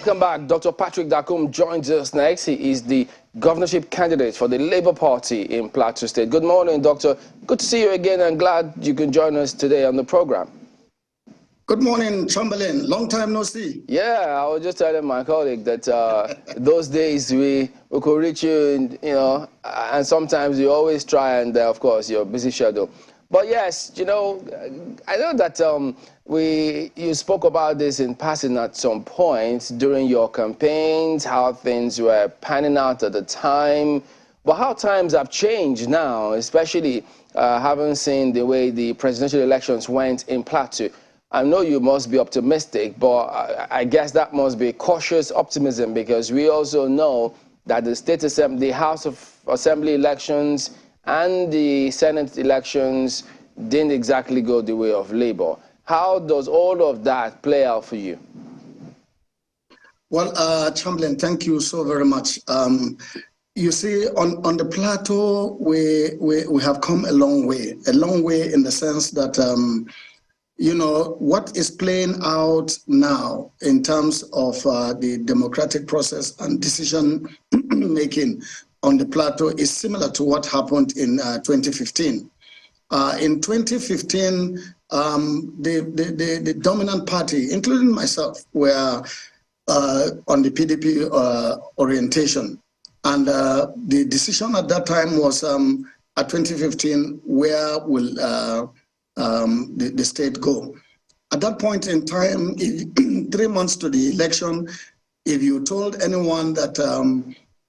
Welcome back. Dr. Patrick Dakum joins us next. He is the governorship candidate for the Labour Party in Plateau State. Good morning, Doctor. Good to see you again and glad you can join us today on the program. Good morning, Chamberlain. Long time no see. Yeah, I was just telling my colleague that those days we could reach you, and sometimes you always try, and of course, your busy schedule. But yes, I know that you spoke about this in passing at some point during your campaigns, how things were panning out at the time. But how times have changed now, especially having seen the way the presidential elections went in Plateau. I know you must be optimistic, but I guess that must be cautious optimism because we also know that the House of Assembly elections and the Senate elections didn't exactly go the way of Labour. How does all of that play out for you? Well, Chamberlain, thank you so very much. You see, on the Plateau, we have come a long way in the sense that, what is playing out now in terms of the democratic process and decision making on the Plateau is similar to what happened in 2015. In 2015, the dominant party, including myself, were on the PDP orientation. And the decision at that time was at 2015, where will the state go? At that point in time, 3 months to the election, if you told anyone that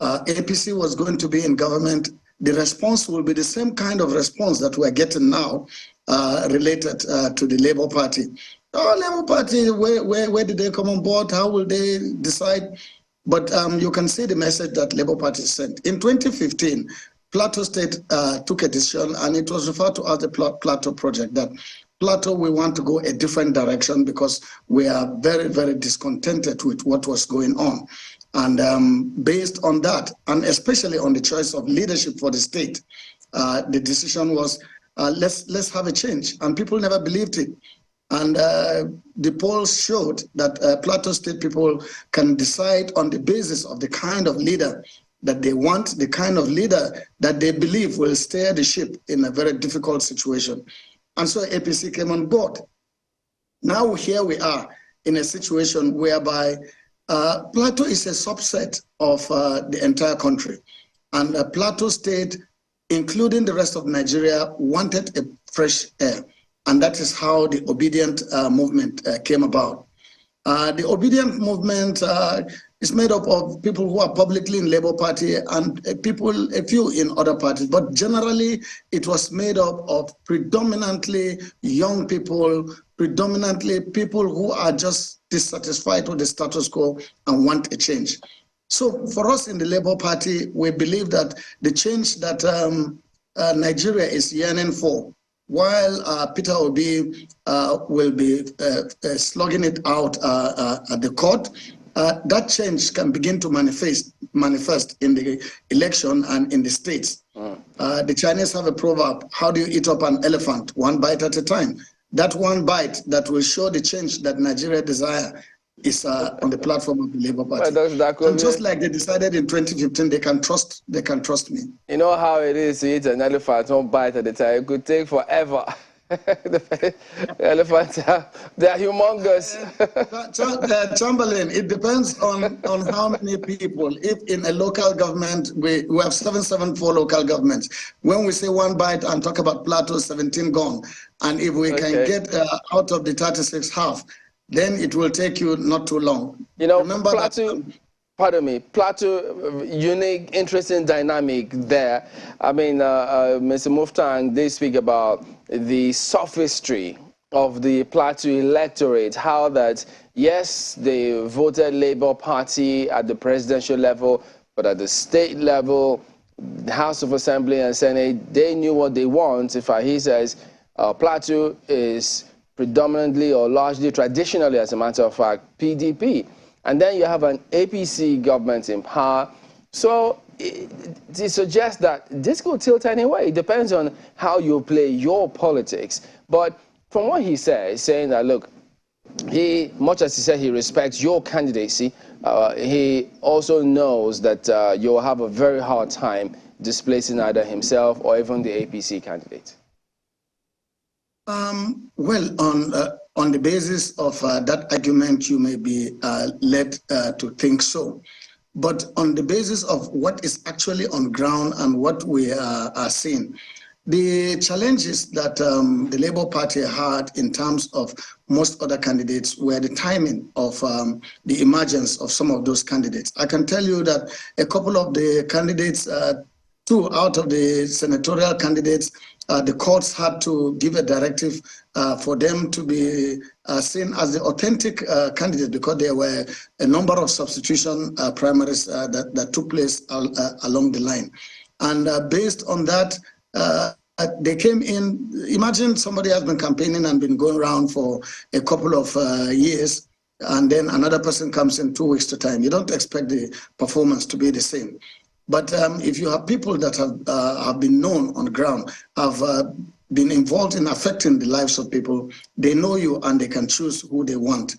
APC was going to be in government, the response will be the same kind of response that we're getting now related to the Labour Party. Oh, Labour Party, where did they come on board? How will they decide? But you can see the message that Labour Party sent. In 2015, Plateau State took a decision, and it was referred to as the Plateau Project, that Plateau, we want to go a different direction because we are very, very discontented with what was going on. And based on that, and especially on the choice of leadership for the state, the decision was, let's have a change. And people never believed it. And the polls showed that Plateau State people can decide on the basis of the kind of leader that they want, the kind of leader that they believe will steer the ship in a very difficult situation. And so APC came on board. Now here we are in a situation whereby Plateau is a subset of the entire country. And Plateau State, including the rest of Nigeria, wanted a fresh air. And that is how the Obedient movement came about. The Obedient movement is made up of people who are publicly in Labour Party and a few in other parties. But generally, it was made up of predominantly young people, predominantly people who are just dissatisfied with the status quo and want a change. So for us in the Labour Party, we believe that the change that Nigeria is yearning for, while Peter Obi will be slugging it out at the court, that change can begin to manifest in the election and in the states. The Chinese have a proverb: how do you eat up an elephant? One bite at a time. That one bite that will show the change that Nigeria desire is on the platform of the Labour Party. And just like they decided in 2015, they can trust me. You know how it is to eat an elephant one bite at a time. It could take forever. The elephants they are humongous. Chamberlain, it depends on how many people. If in a local government, we have 774 local governments. When we say one bite and talk about Plateau, 17 gone. And if we can get out of the 36 half, then it will take you not too long. Remember Plateau, Plateau, unique, interesting dynamic there. I mean, Mr. Muftang, they speak about the sophistry of the Plateau electorate, how that, yes, they voted Labour Party at the presidential level, but at the state level, the House of Assembly and Senate, they knew what they want. In fact, he says Plateau is predominantly or largely, traditionally, as a matter of fact, PDP. And then you have an APC government in power. So it suggests that this could tilt anyway. It depends on how you play your politics. But from what he says, saying that, look, much as he said he respects your candidacy, he also knows that you'll have a very hard time displacing either himself or even the APC candidate? Well, on the basis of that argument, you may be led to think so. But on the basis of what is actually on ground and what we are seeing, the challenges that the Labour Party had in terms of most other candidates were the timing of the emergence of some of those candidates. I can tell you that a couple of the candidates, 2 out of the senatorial candidates, the courts had to give a directive for them to be seen as the authentic candidate, because there were a number of substitution primaries that took place along the line. And based on that, they came in. Imagine somebody has been campaigning and been going around for a couple of years, and then another person comes in 2 weeks to time. You don't expect the performance to be the same. But if you have people that have been known on the ground, have been involved in affecting the lives of people, they know you and they can choose who they want.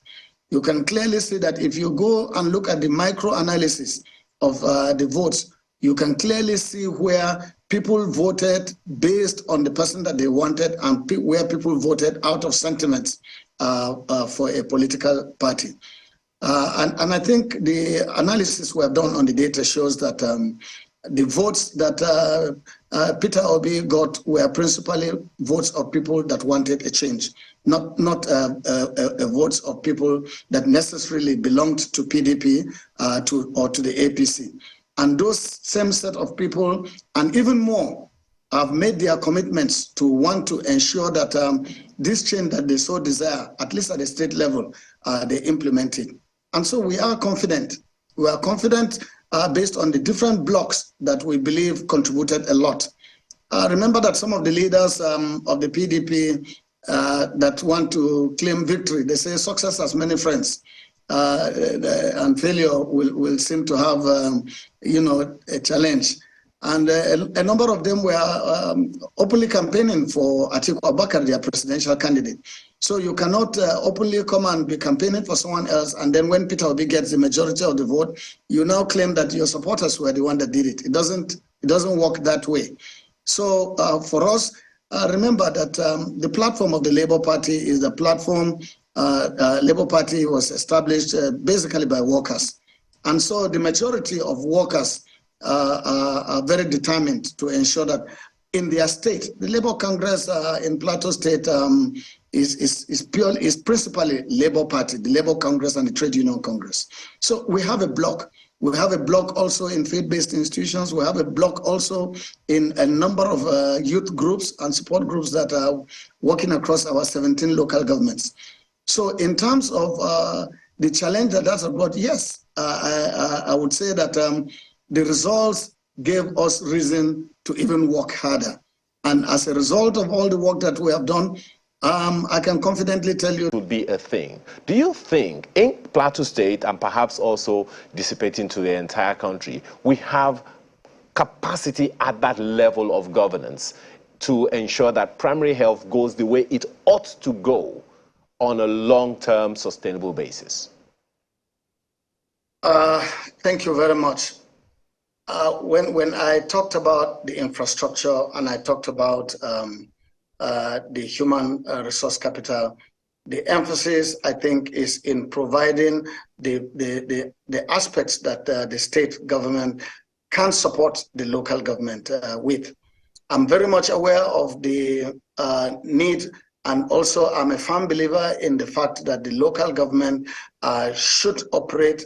You can clearly see that if you go and look at the micro-analysis of the votes, you can clearly see where people voted based on the person that they wanted and where people voted out of sentiments for a political party. And I think the analysis we have done on the data shows that the votes that Peter Obi got were principally votes of people that wanted a change, not votes of people that necessarily belonged to PDP or to the APC. And those same set of people, and even more, have made their commitments to want to ensure that this change that they so desire, at least at the state level, they implement it. And so we are confident. We are confident based on the different blocks that we believe contributed a lot. Remember that some of the leaders of the PDP that want to claim victory, they say success has many friends, and failure will seem to have, a challenge. And a number of them were openly campaigning for Atiku Abubakar, their presidential candidate. So you cannot openly come and be campaigning for someone else, and then when Peter Obi gets the majority of the vote, you now claim that your supporters were the one that did it. It doesn't work that way. So for us, remember that the platform of the Labour Party is the platform. Labour Party was established basically by workers, and so the majority of workers are very determined to ensure that in their state, the Labour Congress in Plateau State is principally Labour Party, the Labour Congress and the Trade Union Congress. So we have a block. We have a block also in faith-based institutions. We have a block also in a number of youth groups and support groups that are working across our 17 local governments. So in terms of the challenge that's about, yes, I would say that the results gave us reason to even work harder. And as a result of all the work that we have done, I can confidently tell you... would be a thing. Do you think in Plateau State, and perhaps also dissipating to the entire country, we have capacity at that level of governance to ensure that primary health goes the way it ought to go on a long-term sustainable basis? Thank you very much. When I talked about the infrastructure and I talked about the human resource capital, the emphasis, I think, is in providing the aspects that the state government can support the local government with. I'm very much aware of the need, and also I'm a firm believer in the fact that the local government should operate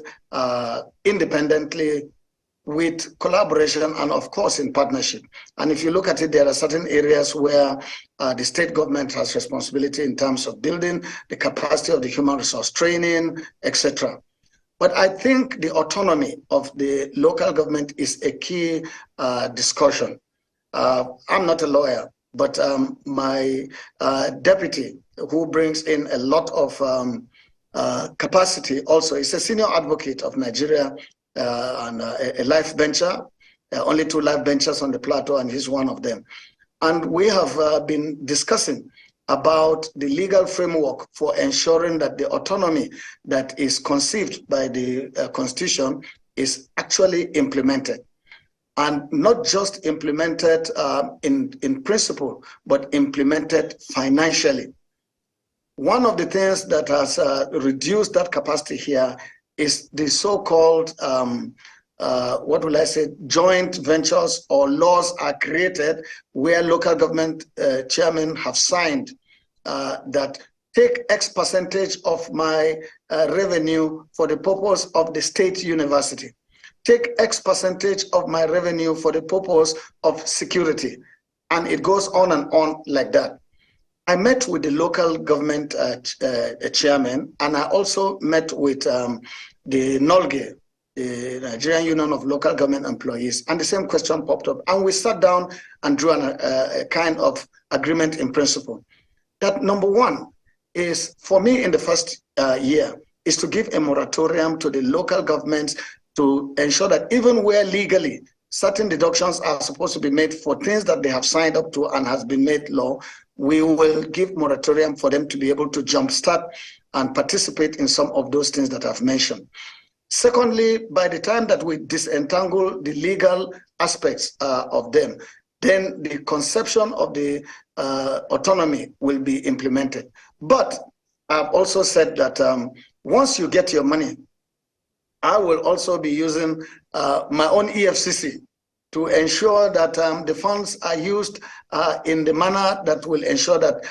independently, with collaboration and of course in partnership. And if you look at it, there are certain areas where the state government has responsibility in terms of building the capacity of the human resource training, etc. But I think the autonomy of the local government is a key discussion. I'm not a lawyer, but my deputy, who brings in a lot of capacity also, is a senior advocate of Nigeria, and a life bencher, only 2 life benchers on the plateau, and he's one of them. And we have been discussing about the legal framework for ensuring that the autonomy that is conceived by the Constitution is actually implemented. And not just implemented in principle, but implemented financially. One of the things that has reduced that capacity here is the so-called, joint ventures or laws are created where local government chairmen have signed that take X percentage of my revenue for the purpose of the state university. Take X percentage of my revenue for the purpose of security. And it goes on and on like that. I met with the local government chairman, and I also met with the NOLGE, the Nigerian Union of Local Government Employees, and the same question popped up. And we sat down and drew a kind of agreement in principle. That number one is, for me in the first year, is to give a moratorium to the local governments to ensure that even where legally certain deductions are supposed to be made for things that they have signed up to and has been made law, we will give moratorium for them to be able to jumpstart and participate in some of those things that I've mentioned. Secondly, by the time that we disentangle the legal aspects of them, then the conception of the autonomy will be implemented. But I've also said that once you get your money, I will also be using my own EFCC to ensure that the funds are used in the manner that will ensure that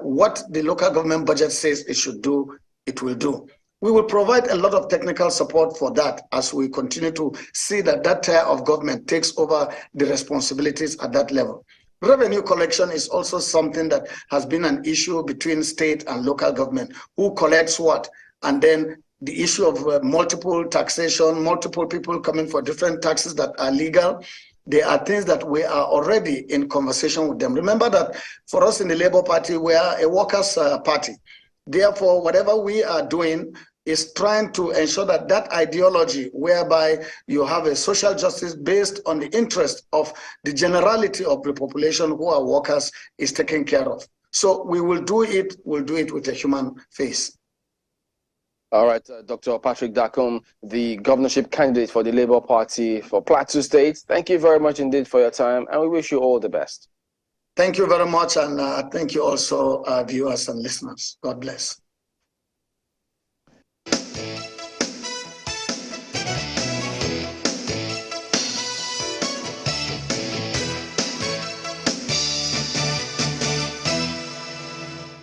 what the local government budget says it should do, it will do. We will provide a lot of technical support for that as we continue to see that that tier of government takes over the responsibilities at that level. Revenue collection is also something that has been an issue between state and local government. Who collects what? And then the issue of multiple taxation, multiple people coming for different taxes that are legal. There are things that we are already in conversation with them. Remember that for us in the Labour Party, we are a workers' party. Therefore, whatever we are doing is trying to ensure that that ideology whereby you have a social justice based on the interest of the generality of the population who are workers is taken care of. So we will do it, we'll do it with a human face. All right, Dr. Patrick Dakum, the governorship candidate for the Labour Party for Plateau State. Thank you very much indeed for your time, and we wish you all the best. Thank you very much, and thank you also, viewers and listeners. God bless.